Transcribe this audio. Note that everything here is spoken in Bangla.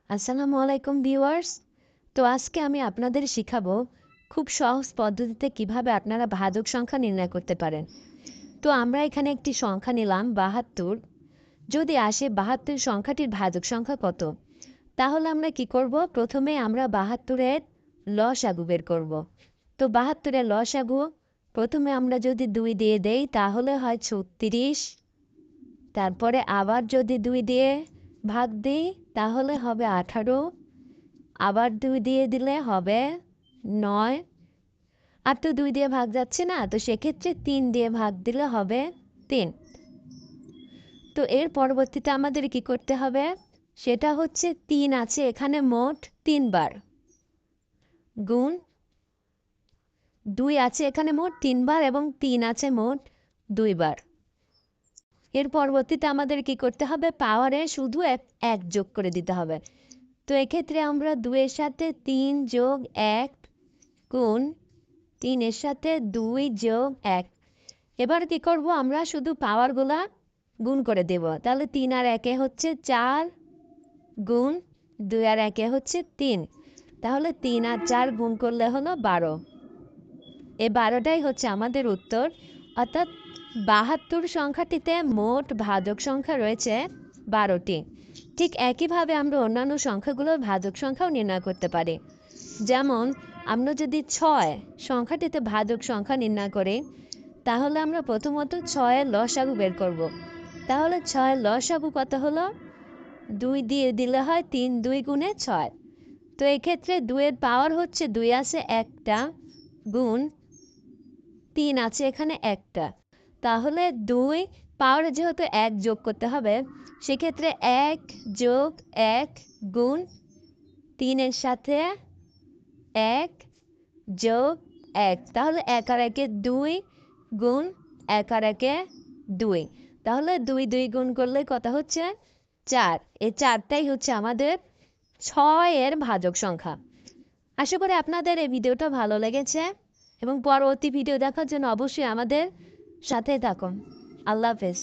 আসসালামু আলাইকুম ভিউয়ার্স। তো আজকে আমি আপনাদের শিখাবো খুব সহজ পদ্ধতিতে কিভাবে আপনারা ভাজক সংখ্যা নির্ণয় করতে পারেন। তো আমরা এখানে একটি সংখ্যা নিলাম ৭২। যদি আসে ৭২ সংখ্যাটির ভাজক সংখ্যা কত, তাহলে আমরা কি করব? প্রথমে আমরা ৭২-এর লসাগু বের করব। তো ৭২-এর লসাগু প্রথমে আমরা যদি ২ দিয়ে দেই তাহলে হয় ৩৬। তারপরে আবার যদি ২ দিয়ে ভাগ দিই তাহলে হবে ১৮। আবার ২ দিয়ে দিলে হবে ৯। আর তো ২ দিয়ে ভাগ যাচ্ছে না, তো সেক্ষেত্রে ৩ দিয়ে ভাগ দিলে হবে ৩। তো এর পরবর্তীতে আমাদের কি করতে হবে? সেটা হচ্ছে ৩ আছে এখানে মোট ৩ বার, গুণ ২ আছে এখানে মোট ৩ বার এবং ৩ আছে মোট ২ বার। এর পরবর্তীতে আমাদের কি করতে হবে? পাওয়ারে শুধু এক যোগ করে দিতে হবে। তো এক্ষেত্রে আমরা ২ এর সাথে ৩ যোগ ১ গুণ ৩ এর সাথে ২ যোগ ১। এবার কি করব? আমরা শুধু পাওয়ারগুলা গুণ করে দেব। তাহলে ৩ আর ১ এ হচ্ছে ৪ গুণ ২ আর ১ এ হচ্ছে ৩। তাহলে ৩ আর ৪ গুণ করলে হলো ১২। এই ১২টাই হচ্ছে আমাদের উত্তর। অর্থাৎ ৭২ সংখ্যাটিতে মোট ভাজক সংখ্যা রয়েছে ১২টি। ঠিক একইভাবে আমরা অন্যান্য সংখ্যাগুলোর ভাজক সংখ্যাও নির্ণয় করতে পারি। যেমন আমরা যদি ৬ সংখ্যাটিতে ভাজক সংখ্যা নির্ণয় করি, তাহলে আমরা প্রথমত ৬-এর লসাগু বের করব। তাহলে ৬-এর লসাগু কত হলো? ২ দিয়ে দিলে হয় ৩ ২ গুণে ৬। তো এক্ষেত্রে ২-এর পাওয়ার হচ্ছে ২ আছে একটা, গুণ ৩ আছে এখানে একটা। তাহলে ২ পাওয়ারে যেহেতু ১ যোগ করতে হবে, সেক্ষেত্রে ১ যোগ ১ গুণ ৩ এর সাথে ১ যোগ ১। তাহলে ১ আর ১ এ ২ গুণ ১ আর ১ এ ২। তাহলে ২ ২ গুণ করলে কত হচ্ছে? ৪। এই ৪টাই হচ্ছে আমাদের ৬-এর ভাজক সংখ্যা। আশা করি আপনাদের এই ভিডিওটা ভালো লেগেছে এবং পরবর্তী ভিডিও দেখার জন্য অবশ্যই আমাদের সাথেই থাকুন। আল্লাহ হাফেজ।